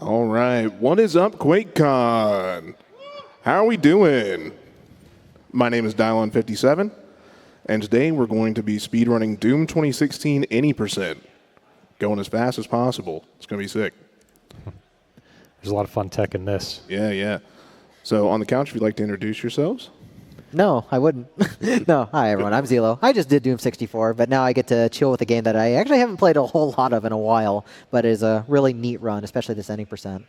All right, what is up, Quakecon? How are we doing? My name is Dyelawn57, and today we're going to be speedrunning Doom 2016 any percent, going as fast as possible. It's going to be sick. There's a lot of fun tech in this. Yeah. So on the couch, if you'd like to introduce yourselves. No, I wouldn't. No, hi everyone, I'm Zelo. I just did Doom 64, but now I get to chill with a game that I actually haven't played a whole lot of in a while, but is a really neat run, especially this any percent.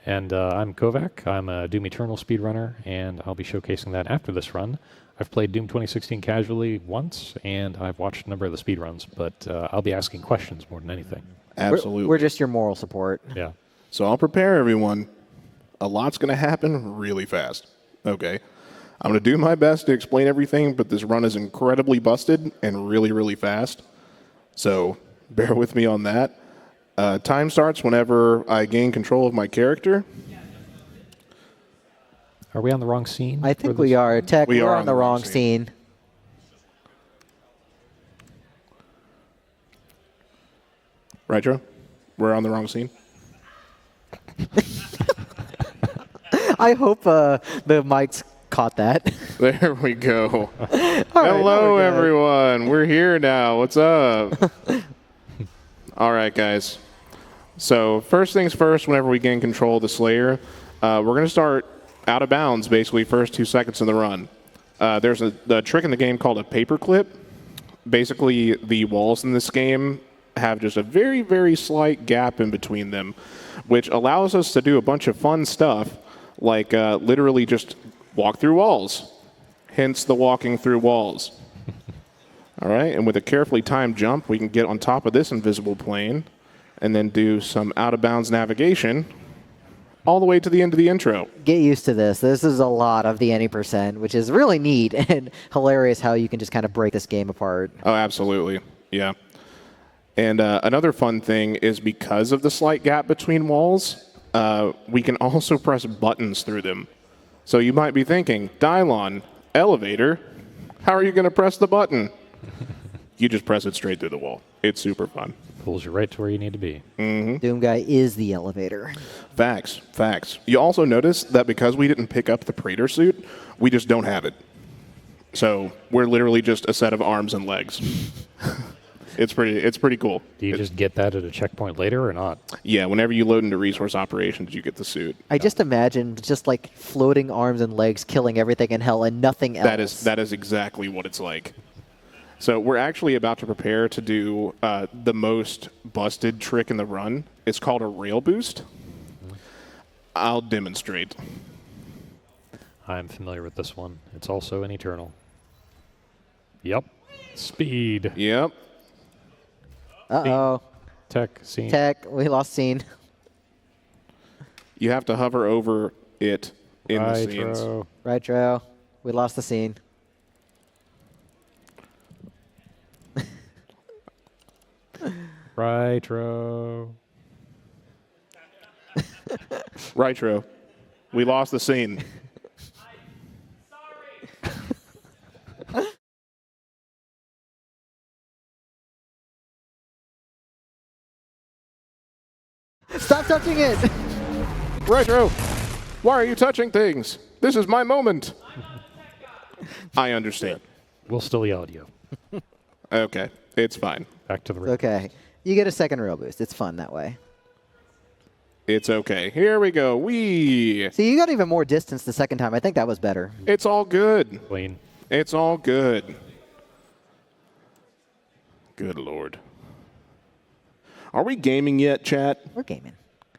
And I'm Kovac. I'm a Doom Eternal speedrunner, and I'll be showcasing that after this run. I've played Doom 2016 casually once, and I've watched a number of the speedruns, but I'll be asking questions more than anything. Absolutely. We're just your moral support. Yeah. So I'll prepare everyone. A lot's going to happen really fast. Okay. I'm going to do my best to explain everything, but this run is incredibly busted and really, really fast. So bear with me on that. Time starts whenever I gain control of my character. Are we on the wrong scene? I think we are. Tech, We we're are on the wrong scene. Right, Joe? We're on the wrong scene? I hope the mics caught that. There we go. now Hello, we're good. everyone. We're here now. What's up? All right, guys. So first things first, whenever we gain control of the Slayer, we're going to start out of bounds, basically, first 2 seconds in the run. There's a trick in the game called a paperclip. Basically, the walls in this game have just a very, very slight gap in between them, which allows us to do a bunch of fun stuff, like literally just walk through walls, hence the walking through walls. All right, and with a carefully timed jump, we can get on top of this invisible plane and then do some out-of-bounds navigation all the way to the end of the intro. Get used to this. This is a lot of the any percent, which is really neat and hilarious how you can just kind of break this game apart. Oh, absolutely, yeah. And another fun thing is because of the slight gap between walls, we can also press buttons through them. So you might be thinking, Dyelawn, elevator, how are you going to press the button? You just press it straight through the wall. It's super fun. Pulls you right to where you need to be. Mm-hmm. Doom Guy is the elevator. Facts. You also notice that because we didn't pick up the Praetor suit, we just don't have it. So we're literally just a set of arms and legs. It's pretty cool. Do you just get that at a checkpoint later or not? Yeah, whenever you load into resource operations, you get the suit. I just imagine just like floating arms and legs killing everything in hell and nothing else. That is exactly what it's like. So we're actually about to prepare to do the most busted trick in the run. It's called a rail boost. I'll demonstrate. I'm familiar with this one. It's also an Eternal. Yep. Speed. Yep. Uh-oh. Tech. Scene. Tech, we lost scene. You have to hover over it in the scenes. Nitro. Right, Joe. We lost the scene. Nitro. Rightro. We lost the scene. Stop touching it! Rightro. Why are you touching things? This is my moment. I understand. We'll still yell at you. Okay. It's fine. Back to the ring. Okay. You get a second rail boost. It's fun that way. It's okay. Here we go. Wee. See, you got even more distance the second time. I think that was better. It's all good. Clean. It's all good. Good Lord. Are we gaming yet, chat? We're gaming.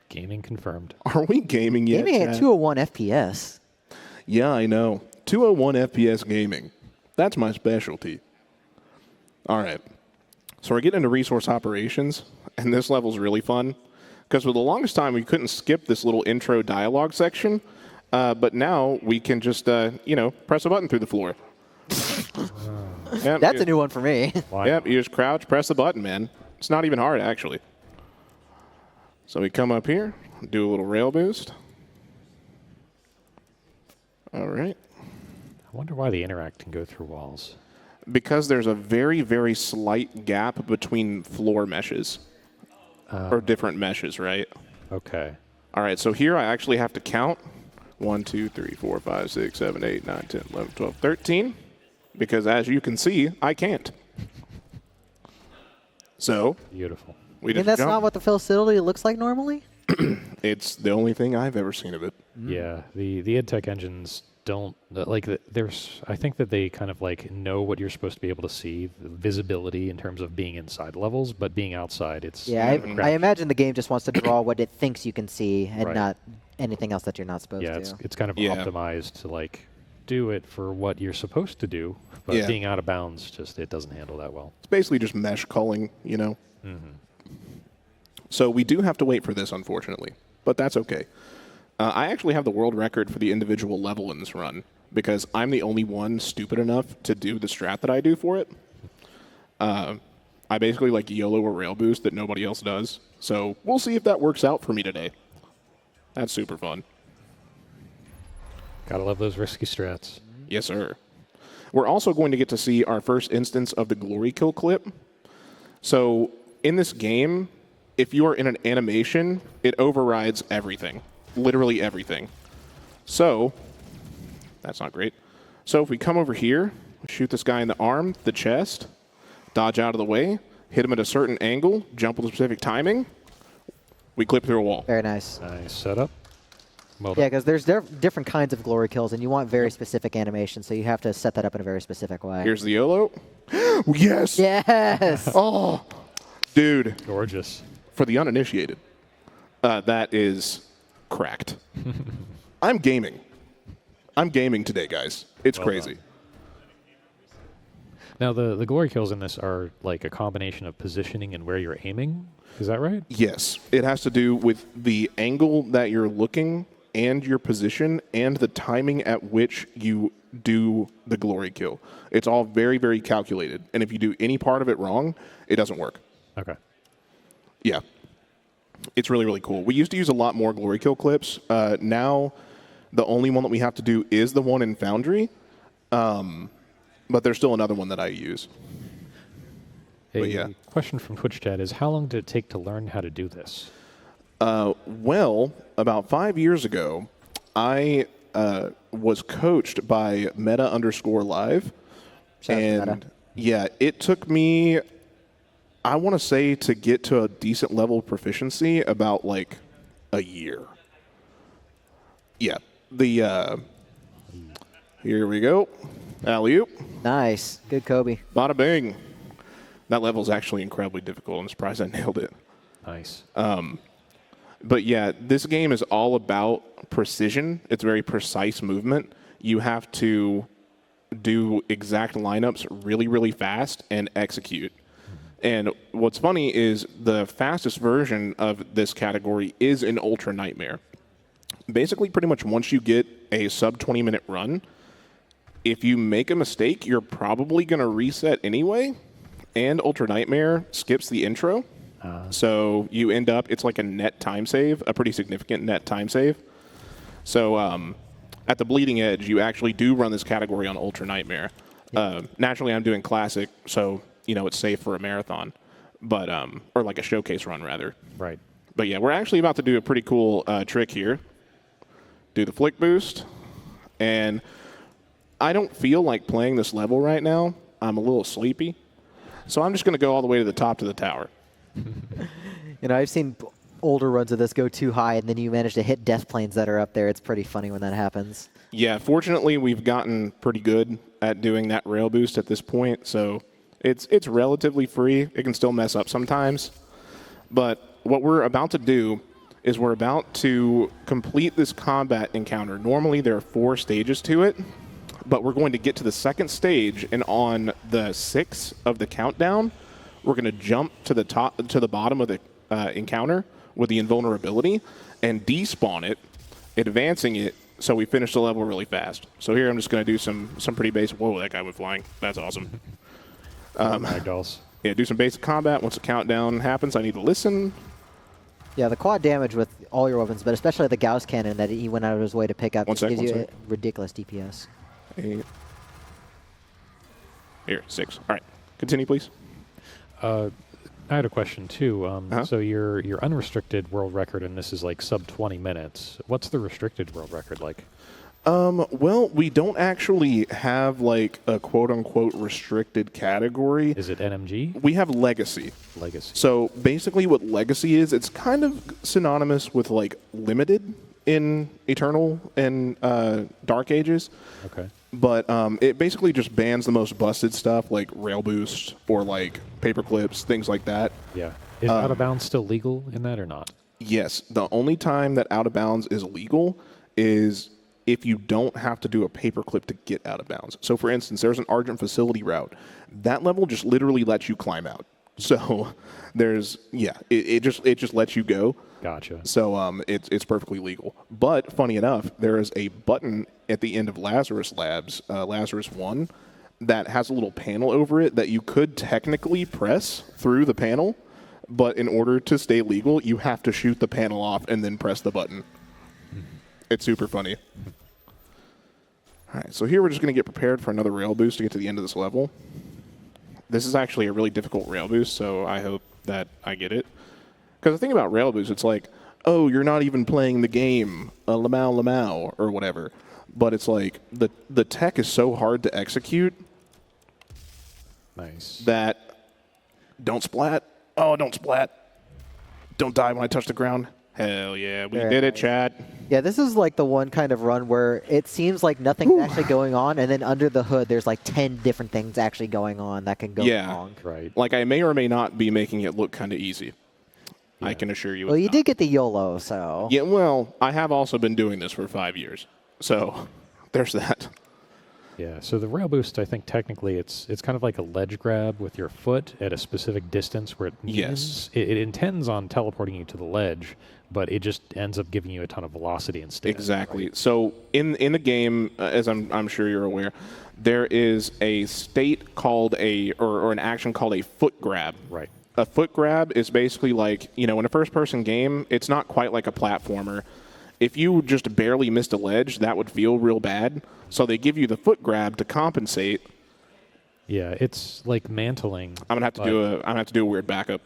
Gaming confirmed. Are we gaming yet, Gaming chat? at 201 FPS. Yeah, I know. 201 FPS gaming. That's my specialty. All right. So we're getting into resource operations, and this level's really fun. Because for the longest time, we couldn't skip this little intro dialogue section. But now we can just, press a button through the floor. Yep, That's a new one for me. Why? Yep, you just crouch, press the button, man. It's not even hard, actually. So we come up here, do a little rail boost. All right. I wonder why the interact can go through walls. Because there's a very, very slight gap between floor meshes. Or different meshes, right? Okay. All right, so here I actually have to count 1, 2, 3, 4, 5, 6, 7, 8, 9, 10, 11, 12, 13, because as you can see, I can't. So Beautiful. we I mean, just that's jump. not what the facility looks like normally? It's the only thing I've ever seen of it. Yeah, the EdTech engines don't like. There's, I think that they kind of like know what you're supposed to be able to see, the visibility in terms of being inside levels, but being outside, it's Yeah, kind of a I crapshoot. imagine the game just wants to draw what it thinks you can see and Right. not anything else that you're not supposed Yeah, to. it's kind of Yeah. optimized to like do it for what you're supposed to do, but Yeah. being out of bounds, just it doesn't handle that well. It's basically just mesh culling, you know? So we do have to wait for this, unfortunately, but that's okay. I actually have the world record for the individual level in this run because I'm the only one stupid enough to do the strat that I do for it. I basically like YOLO a rail boost that nobody else does. So we'll see if that works out for me today. That's super fun. Gotta love those risky strats. Yes, sir. We're also going to get to see our first instance of the glory kill clip. So in this game, if you are in an animation, it overrides everything. Literally everything. So, that's not great. So if we come over here, shoot this guy in the arm, the chest, dodge out of the way, hit him at a certain angle, jump with a specific timing, we clip through a wall. Very nice. Nice setup. Well Yeah, done. because there's different kinds of glory kills, and you want very specific animation, so you have to set that up in a very specific way. Here's the YOLO. Yes! Yes! Oh, dude. Gorgeous. For the uninitiated, that is cracked. I'm gaming. I'm gaming today, guys. It's Well crazy. done. Now, the glory kills in this are like a combination of positioning and where you're aiming. Is that right? Yes, it has to do with the angle that you're looking and your position and the timing at which you do the glory kill. It's all very, very calculated. And if you do any part of it wrong, it doesn't work. Okay. Yeah. It's really, really cool. We used to use a lot more glory kill clips. Now, the only one that we have to do is the one in Foundry. But there's still another one that I use. A But yeah. question from Twitch chat is, how long did it take to learn how to do this? Well, about 5 years ago, I was coached by Meta_Live. Shout out to And Meta. yeah, it took me, I want to say, to get to a decent level of proficiency about like a year. Yeah. Here we go. Alley-oop. Nice. Good Kobe. Bada bing. That level is actually incredibly difficult. I'm surprised I nailed it. Nice. But yeah, this game is all about precision. It's very precise movement. You have to do exact lineups really, really fast and execute. And what's funny is the fastest version of this category is an Ultra Nightmare. Basically, pretty much once you get a sub 20-minute run, if you make a mistake, you're probably going to reset anyway. And Ultra Nightmare skips the intro. So you end up, it's like a net time save, a pretty significant net time save. So at the bleeding edge, you actually do run this category on Ultra Nightmare. Naturally, I'm doing Classic, so you know it's safe for a marathon, but or like a showcase run, rather. Right. But yeah, we're actually about to do a pretty cool trick here. Do the flick boost, and I don't feel like playing this level right now. I'm a little sleepy, so I'm just going to go all the way to the top to the tower. You know, I've seen older runs of this go too high, and then you manage to hit death planes that are up there. It's pretty funny when that happens. Yeah, fortunately, we've gotten pretty good at doing that rail boost at this point, so it's relatively free. It can still mess up sometimes. But what we're about to do is we're about to complete this combat encounter. Normally, there are 4 stages to it, but we're going to get to the second stage, and on the 6th of the countdown, we're going to jump to the top to the bottom of the encounter with the invulnerability and despawn it, advancing it so we finish the level really fast. So here I'm just going to do some pretty basic. Whoa, that guy went flying. That's awesome. Ragdolls. Yeah, do some basic combat. Once the countdown happens, I need to listen. Yeah, the quad damage with all your weapons, but especially the Gauss cannon that he went out of his way to pick up, One just sec, gives one you sec. a ridiculous DPS. 8. Here, 6. All right, continue, please. I had a question too. Uh-huh. So your unrestricted world record, and this is like sub 20 minutes. What's the restricted world record like? Well, we don't actually have like a quote-unquote restricted category. Is it NMG? We have legacy. Legacy. So basically what legacy is, it's kind of synonymous with like limited in Eternal and Dark Ages. Okay. But it basically just bans the most busted stuff like rail boost or like paper clips, things like that. Yeah. Is out of bounds still legal in that or not? Yes. The only time that out of bounds is legal is if you don't have to do a paperclip to get out of bounds. So, for instance, there's an Argent facility route. That level just literally lets you climb out. So, it just lets you go. Gotcha. So, it's perfectly legal. But funny enough, there is a button at the end of Lazarus Labs, Lazarus 1, that has a little panel over it that you could technically press through the panel. But in order to stay legal, you have to shoot the panel off and then press the button. It's super funny. All right, so here we're just going to get prepared for another rail boost to get to the end of this level. This is actually a really difficult rail boost, so I hope that I get it. Because the thing about rail boost, it's like, oh, you're not even playing the game, lamau, or whatever. But it's like, the tech is so hard to execute. Nice. That, don't splat. Oh, don't splat. Don't die when I touch the ground. Hell yeah, we did it, Chad. Yeah, this is like the one kind of run where it seems like nothing's actually going on, and then under the hood, there's like 10 different things actually going on that can go wrong. Right. Like, I may or may not be making it look kind of easy. Yeah. I can assure you. Well, you did get the YOLO, so. Yeah, well, I have also been doing this for 5 years. So, there's that. Yeah, so the rail boost, I think technically it's kind of like a ledge grab with your foot at a specific distance where it intends on teleporting you to the ledge, but it just ends up giving you a ton of velocity instead. Exactly. Right? So in the game, as I'm sure you're aware, there is a state called or an action called a foot grab. Right. A foot grab is basically like, in a first-person game, it's not quite like a platformer. If you just barely missed a ledge, that would feel real bad. So they give you the foot grab to compensate. Yeah, it's like mantling. I'm gonna have to do a weird backup.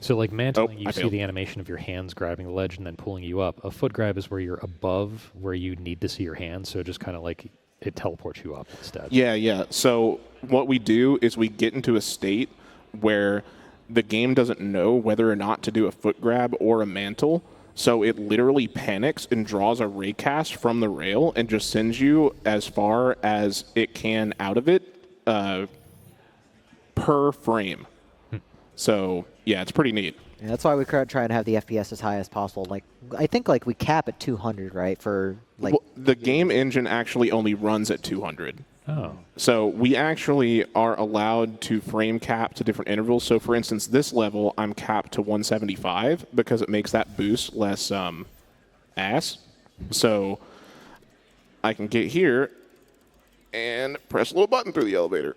So like mantling, you see failed. the animation of your hands grabbing the ledge and then pulling you up. A foot grab is where you're above where you need to see your hands, so it just kind of like it teleports you up instead. Yeah. So what we do is we get into a state where the game doesn't know whether or not to do a foot grab or a mantle. So it literally panics and draws a raycast from the rail and just sends you as far as it can out of it per frame. So, yeah, it's pretty neat. Yeah, that's why we try and have the FPS as high as possible. Like, I think like we cap at 200, right? For like well, the game engine actually only runs at 200. Oh. So we actually are allowed to frame cap to different intervals. So, for instance, this level, I'm capped to 175 because it makes that boost less ass. So I can get here and press a little button through the elevator.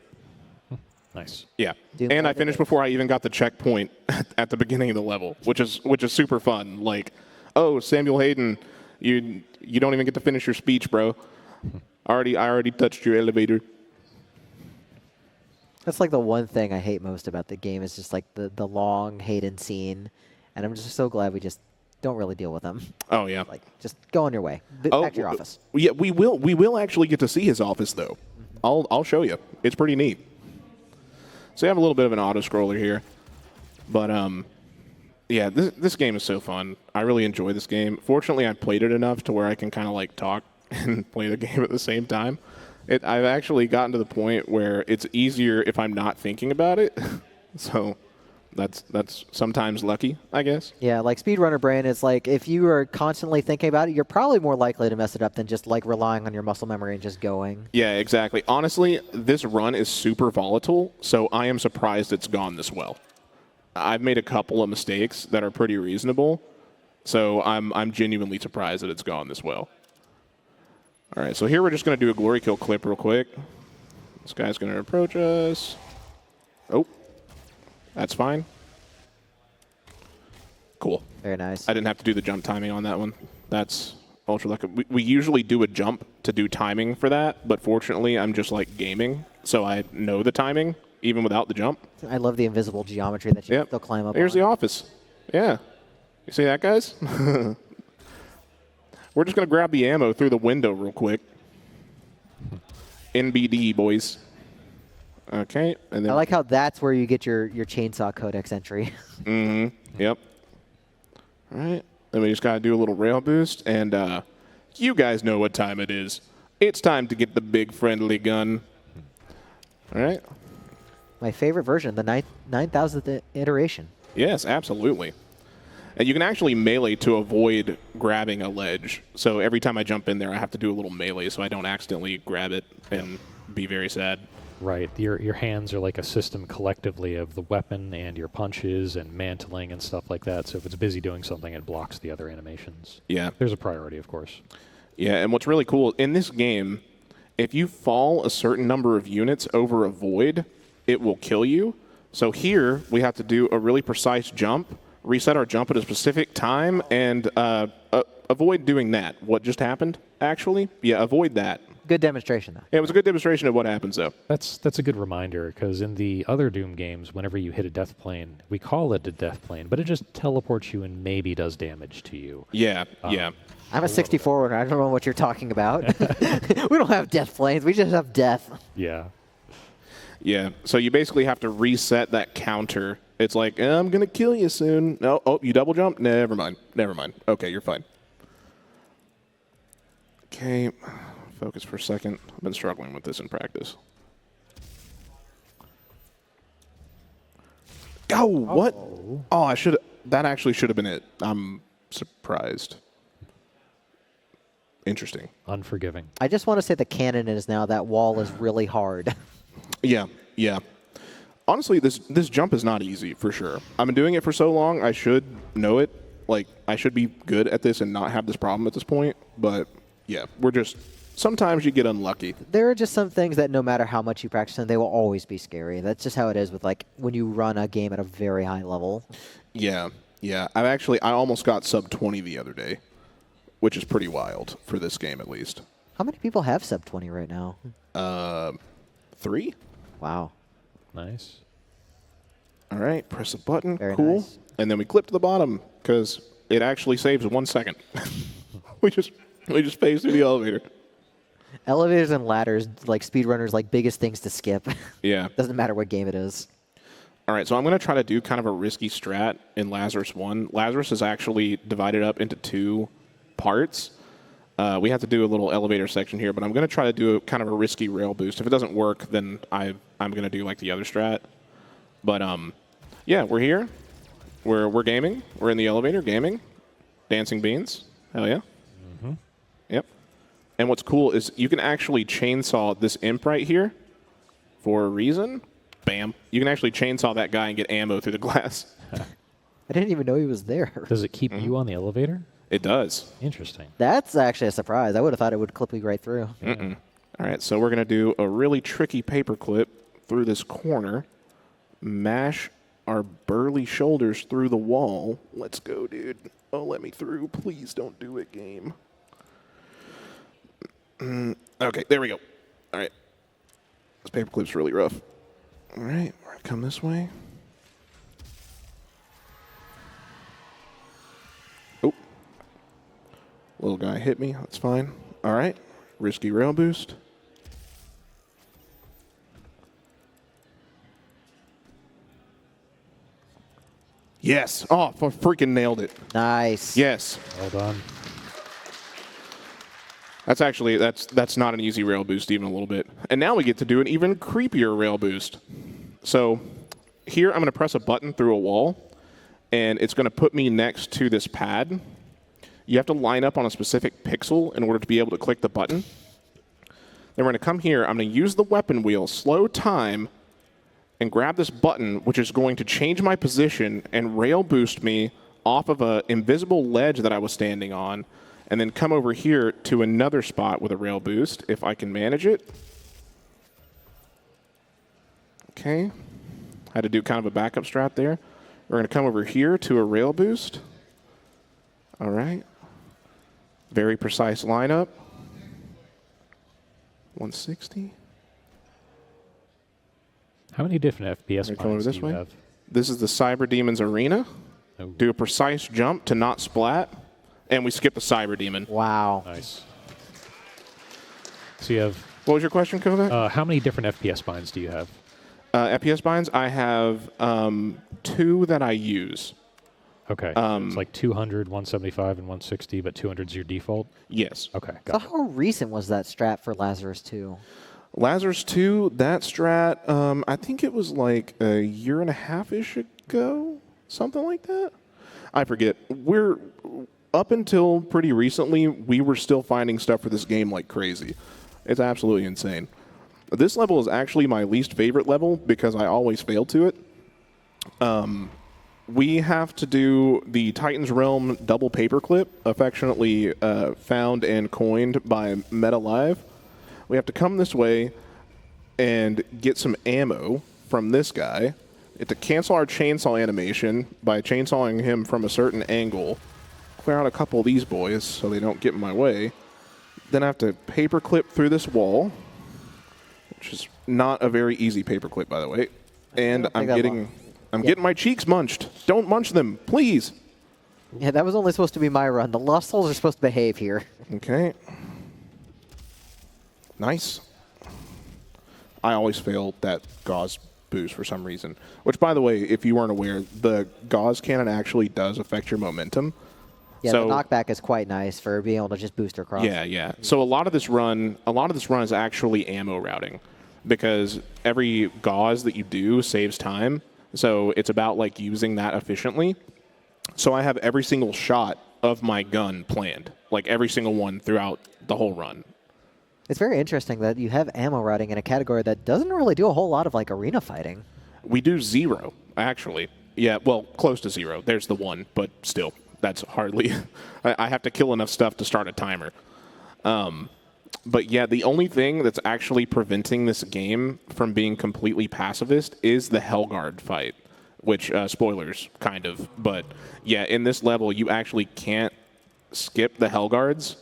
Nice. Yeah. And I finished before I even got the checkpoint at the beginning of the level, which is super fun. Like, oh, Samuel Hayden, you don't even get to finish your speech, bro. I already touched your elevator. That's like the one thing I hate most about the game is just like the long Hayden scene, and I'm just so glad we just don't really deal with them. Oh yeah. Like just go on your way. Back to your office. Yeah, we will actually get to see his office though. I'll show you. It's pretty neat. So you have a little bit of an auto scroller here, but yeah, this game is so fun. I really enjoy this game. Fortunately, I played it enough to where I can kind of like talk and play the game at the same time. I've actually gotten to the point where it's easier if I'm not thinking about it. So that's sometimes lucky, I guess. Yeah, like speedrunner brain is like if you are constantly thinking about it, you're probably more likely to mess it up than just like relying on your muscle memory and just going. Yeah, exactly. Honestly, this run is super volatile, so I am surprised it's gone this well. I've made a couple of mistakes that are pretty reasonable, so I'm genuinely surprised that it's gone this well. All right, so here we're just going to do a glory kill clip real quick. This guy's going to approach us. Oh, that's fine. Cool. Very nice. I didn't have to do the jump timing on that one. That's ultra lucky. We usually do a jump to do timing for that, but fortunately I'm just like gaming, so I know the timing. even without the jump. I love the invisible geometry that you can Yep. still climb up Here's on. the office. Yeah. You see that, guys? We're just going to grab the ammo through the window real quick. NBD, boys. Okay. And then I like how that's where you get your chainsaw codex entry. Yep. All right. Then we just got to do a little rail boost. And you guys know what time it is. It's time to get the big friendly gun. All right. My favorite version, the 9,000th iteration. Yes, absolutely. And you can actually melee to avoid grabbing a ledge. So every time I jump in there, I have to do a little melee so I don't accidentally grab it and be very sad. Right. Your hands are like a system collectively of the weapon and your punches and mantling and stuff like that. So if it's busy doing something, it blocks the other animations. Yeah. There's a priority, of course. Yeah, and what's really cool, in this game, if you fall a certain number of units over a void, it will kill you. So here, we have to do a really precise jump, reset our jump at a specific time, and avoid doing that. What just happened, actually? Yeah, avoid that. Good demonstration, though. Yeah, it was a good demonstration of what happens, though. That's a good reminder, because in the other Doom games, whenever you hit a death plane, we call it a death plane, but it just teleports you and maybe does damage to you. Yeah, yeah. I'm a 64, and I don't know what you're talking about. We don't have death planes. We just have death. Yeah. Yeah, so you basically have to reset that counter. It's like, I'm going to kill you soon. No, oh, you double jump? Never mind. Never mind. Okay, you're fine. Okay, focus for a second. I've been struggling with this in practice. Oh, what? Oh, I should. That actually should have been it. I'm surprised. Interesting. Unforgiving. I just want to say the canon is now that wall is really hard. Yeah, yeah. Honestly, this jump is not easy, for sure. I've been doing it for so long, I should know it. Like, I should be good at this and not have this problem at this point. But, yeah, we're just... Sometimes you get unlucky. There are just some things that no matter how much you practice them, they will always be scary. That's just how it is with, like, when you run a game at a very high level. Yeah, yeah. I almost got sub 20 the other day, which is pretty wild for this game, at least. How many people have sub 20 right now? 3? Wow. Nice. All right, press a button. Very cool. nice. And then we clip to the bottom because it actually saves 1 second. we just phase through the elevator. Elevators and ladders, like speedrunners, like biggest things to skip. Yeah. Doesn't matter what game it is. All right, so I'm going to try to do kind of a risky strat in Lazarus 1. Lazarus is actually divided up into 2 parts. We have to do a little elevator section here, but I'm going to try to do kind of a risky rail boost. If it doesn't work, then I'm going to do like the other strat. But yeah, we're here. We're gaming. We're in the elevator gaming. Dancing beans. Hell yeah. Mm-hmm. Yep. And what's cool is you can actually chainsaw this imp right here for a reason. Bam. You can actually chainsaw that guy and get ammo through the glass. I didn't even know he was there. Does it keep you on the elevator? It does. Interesting. That's actually a surprise. I would have thought it would clip you right through. All right, so we're going to do a really tricky paperclip through this corner. Mash our burly shoulders through the wall. Let's go, dude. Oh, let me through. Please don't do it, game. Okay, there we go. All right. This paperclip's really rough. All right, we're going to come this way. Oh. Little guy hit me. That's fine. All right. Risky rail boost. Yes. Oh, I freaking nailed it. Nice. Yes. Well done. That's actually, that's not an easy rail boost even a little bit. And now we get to do an even creepier rail boost. So here I'm going to press a button through a wall, and it's going to put me next to this pad. You have to line up on a specific pixel in order to be able to click the button. Then we're going to come here. I'm going to use the weapon wheel, slow time, and grab this button, which is going to change my position and rail boost me off of an invisible ledge that I was standing on, and then come over here to another spot with a rail boost, if I can manage it. Okay. Had to do kind of a backup strat there. We're going to come over here to a rail boost. All right. Very precise lineup. 160. How many different FPS Come over binds do this you way. have? This is the Cyber Demon's Arena. Oh, Do a precise jump to not splat, and we skip the Cyber Demon. Wow. nice. So you have, What was your question, Kovac? how many different FPS binds do you have? FPS binds, I have 2 that I use. Okay. So it's like 200, 175, and 160, but 200 is your default? Yes. Okay, So got it. how recent was that strat for Lazarus 2? Lazarus 2, that strat, I think it was like a year and a half-ish ago, something like that. I forget. Up until pretty recently, we were still finding stuff for this game like crazy. It's absolutely insane. This level is actually my least favorite level because I always fail to it. We have to do the Titan's Realm double paperclip, affectionately found and coined by Meta Live. We have to come this way and get some ammo from this guy. We have to cancel our chainsaw animation by chainsawing him from a certain angle. Clear out a couple of these boys so they don't get in my way. Then I have to paperclip through this wall, which is not a very easy paperclip, by the way. And I'm getting my cheeks munched. Don't munch them, please. Yeah, that was only supposed to be my run. The Lost Souls are supposed to behave here. Okay. Nice. I always fail that gauze boost for some reason. Which, by the way, if you weren't aware, the gauze cannon actually does affect your momentum. Yeah, So- the knockback is quite nice for being able to just boost across. Yeah. So a lot of this run is actually ammo routing because every gauze that you do saves time. So it's about like using that efficiently. So I have every single shot of my gun planned, like every single one throughout the whole run. It's very interesting that you have ammo routing in a category that doesn't really do a whole lot of like arena fighting. We do 0, actually. Yeah, well, close to 0. There's the 1, but still, that's hardly... I have to kill enough stuff to start a timer. But yeah, the only thing that's actually preventing this game from being completely pacifist is the Hellguard fight, which, spoilers, kind of. But yeah, in this level, you actually can't skip the Hellguards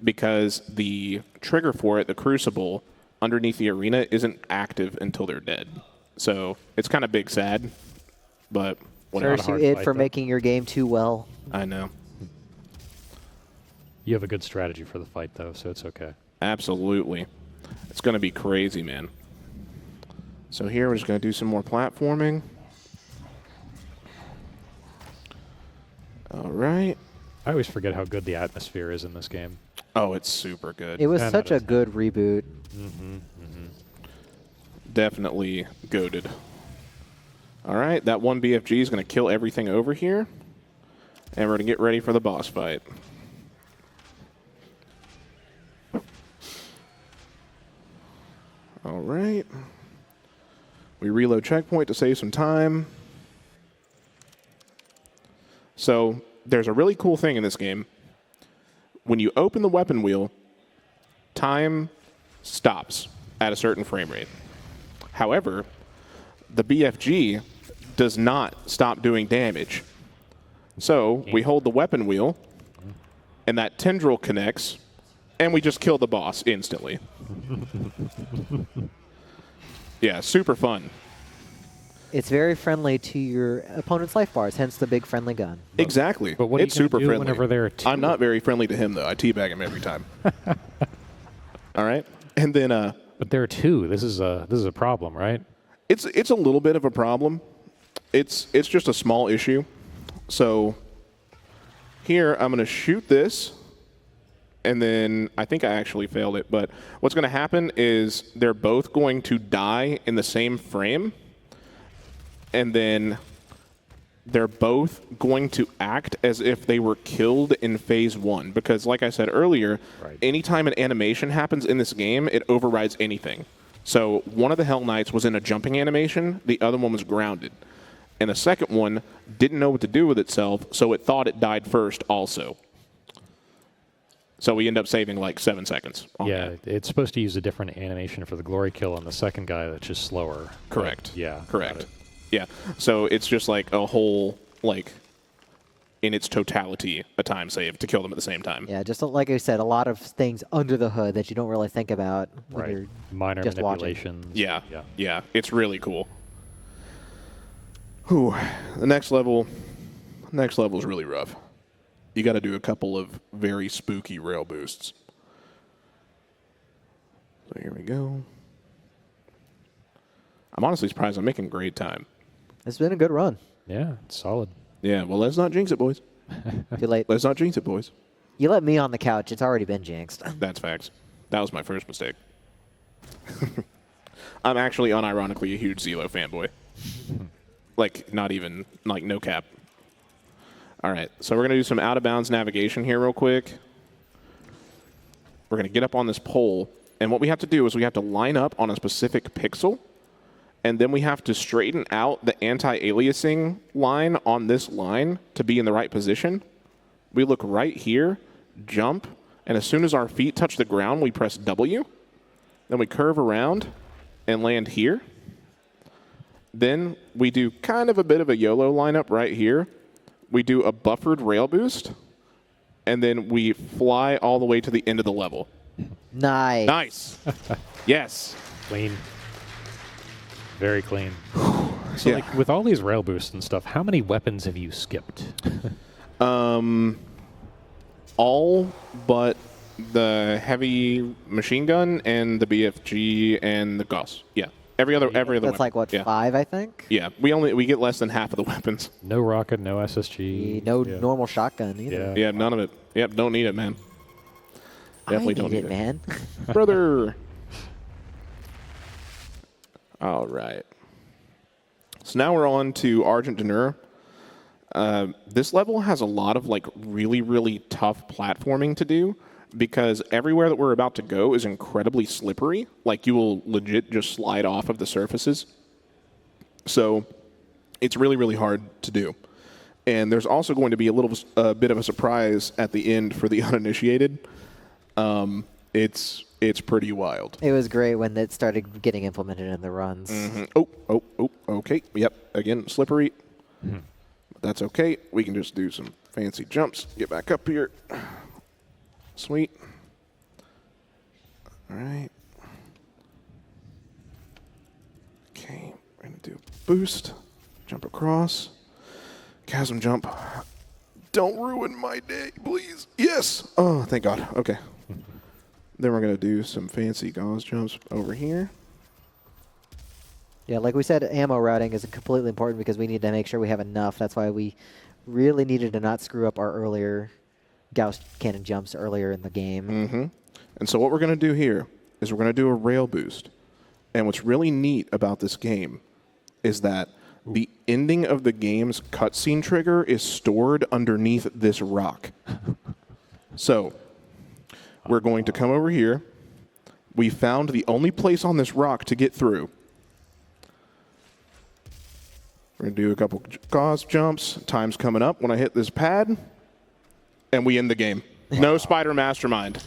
because the trigger for it, the Crucible, underneath the arena isn't active until they're dead. So it's kind of big sad, but whatever. Curse hard you, id, fight, for though. making your game too well. I know. You have a good strategy for the fight, though, so it's okay. Absolutely. It's going to be crazy, man. So here we're just going to do some more platforming. All right. I always forget how good the atmosphere is in this game. Oh, it's super good. It was Yeah, no, such a that's- good reboot. Definitely goated. All right, that one BFG is going to kill everything over here. And we're going to get ready for the boss fight. All right. We reload checkpoint to save some time. So there's a really cool thing in this game. When you open the weapon wheel, time stops at a certain frame rate. However, the BFG does not stop doing damage. So we hold the weapon wheel, and that tendril connects, and we just kill the boss instantly. Yeah, super fun. It's very friendly to your opponent's life bars, hence the big friendly gun. Exactly. But what are it's you gonna super do friendly. whenever there are two? I'm not very friendly to him, though. I teabag him every time. All right? And then But there are two. This is a problem, right? it's a little bit of a problem. It's just a small issue. So here I'm going to shoot this, and then I think I actually failed it. But what's going to happen is they're both going to die in the same frame, and then they're both going to act as if they were killed in phase 1. Because like I said earlier, Right. anytime an animation happens in this game, it overrides anything. So one of the Hell Knights was in a jumping animation, the other one was grounded. And the second one didn't know what to do with itself, so it thought it died first also. So we end up saving like 7 seconds on Yeah, that. it's supposed to use a different animation for the glory kill on the second guy that's just slower. Correct. But, yeah. got Correct. it. Yeah. So it's just like a whole, like, in its totality a time save to kill them at the same time. Yeah, just like I said, a lot of things under the hood that you don't really think about when you're Minor just manipulations. Yeah, it's really cool. Whew. The next level is really rough. You got to do a couple of very spooky rail boosts. So here we go. I'm honestly surprised I'm making great time. It's been a good run. Yeah, it's solid. Yeah, well, let's not jinx it, boys. Too late. Let's not jinx it, boys. You let me on the couch. It's already been jinxed. That's facts. That was my first mistake. I'm actually unironically a huge Zelo fanboy. Like, not even, like, no cap. All right, so we're going to do some out-of-bounds navigation here real quick. We're going to get up on this pole, and what we have to do is we have to line up on a specific pixel, and then we have to straighten out the anti-aliasing line on this line to be in the right position. We look right here, jump, and as soon as our feet touch the ground, we press W. Then we curve around and land here. Then we do kind of a bit of a YOLO lineup right here. We do a buffered rail boost, and then we fly all the way to the end of the level. Nice. Nice. Yes. Clean. Very clean. So, Yeah. like, with all these rail boosts and stuff, how many weapons have you skipped? All but the heavy machine gun and the BFG and the Gauss. Yeah. Every other That's weapon. like, what, Yeah. 5, I think? Yeah. We get less than half of the weapons. No rocket, no SSG. No Yeah. normal shotgun either. Yeah, none of it. Yep, don't need it, man. Definitely I don't need need it, man. Brother. All right. So now we're on to Argent Deneur. This level has a lot of like really, really tough platforming to do because everywhere that we're about to go is incredibly slippery. Like you will legit just slide off of the surfaces. So it's really, really hard to do. And there's also going to be a bit of a surprise at the end for the uninitiated. It's pretty wild. It was great when it started getting implemented in the runs. Mm-hmm. Oh, okay. Yep, again, slippery. That's okay. We can just do some fancy jumps. Get back up here. Sweet. All right. Okay, we're going to do boost. Jump across. Chasm jump. Don't ruin my day, please. Yes. Oh, thank God. Okay. Then we're going to do some fancy gauze jumps over here. Yeah, like we said, ammo routing is completely important because we need to make sure we have enough. That's why we really needed to not screw up our earlier Gauss cannon jumps earlier in the game. Mm-hmm. And so what we're going to do here is we're going to do a rail boost. And what's really neat about this game is that the ending of the game's cutscene trigger is stored underneath this rock. So we're going to come over here. We found the only place on this rock to get through. We're going to do a couple gauze jumps. Time's coming up when I hit this pad. And we end the game. No Spider Mastermind.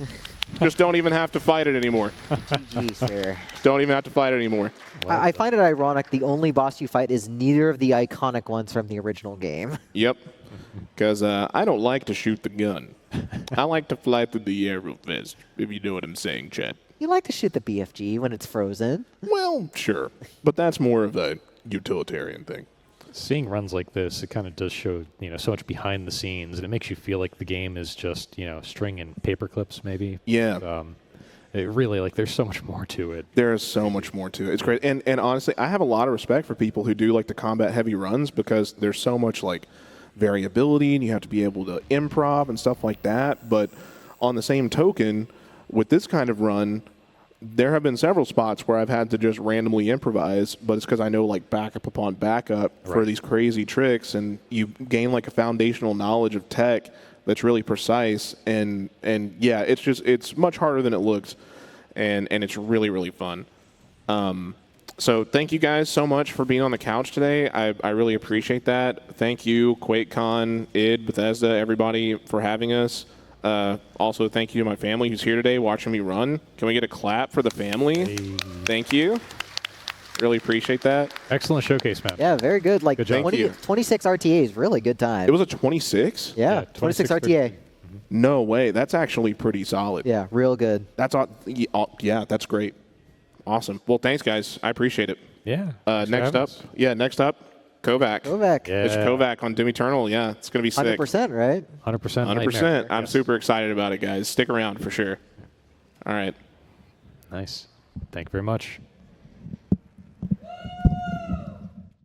Just don't even have to fight it anymore. GG, sir. Don't even have to fight it anymore. I find it ironic the only boss you fight is neither of the iconic ones from the original game. Yep. Because I don't like to shoot the gun. I like to fly through the air real fast, if you know what I'm saying, Chad. You like to shoot the BFG when it's frozen. Well, sure. But that's more of a utilitarian thing. Seeing runs like this, it kind of does show, so much behind the scenes, and it makes you feel like the game is just, string and paper clips, maybe. Yeah. It really, like, there's so much more to it. There is so much more to it. It's great. And honestly, I have a lot of respect for people who do, like, the combat-heavy runs because there's so much, like, variability, and you have to be able to improv and stuff like that. But on the same token, with this kind of run, there have been several spots where I've had to just randomly improvise, but it's because I know like backup upon backup for these crazy tricks, and you gain like a foundational knowledge of tech that's really precise, and yeah, it's much harder than it looks, and it's really, really fun. So thank you guys so much for being on the couch today. I really appreciate that. Thank you, Quakecon, id, Bethesda, everybody for having us. Also, thank you to my family who's here today watching me run. Can we get a clap for the family? Hey. Thank you. Really appreciate that. Excellent showcase, man. Yeah, very good. Like Good job. 26 RTAs, really good time. It was a 26? yeah, 26 RTA. No way. That's actually pretty solid. Yeah, real good. That's all. Yeah, that's great. Awesome. Well, thanks, guys. I appreciate it. Yeah. Next up, Kovac. Kovac. Yeah. It's Kovac on Doom Eternal. Yeah, it's going to be sick. 100%, right? 100%. 100%. I'm super excited about it, guys. Stick around for sure. All right. Nice. Thank you very much.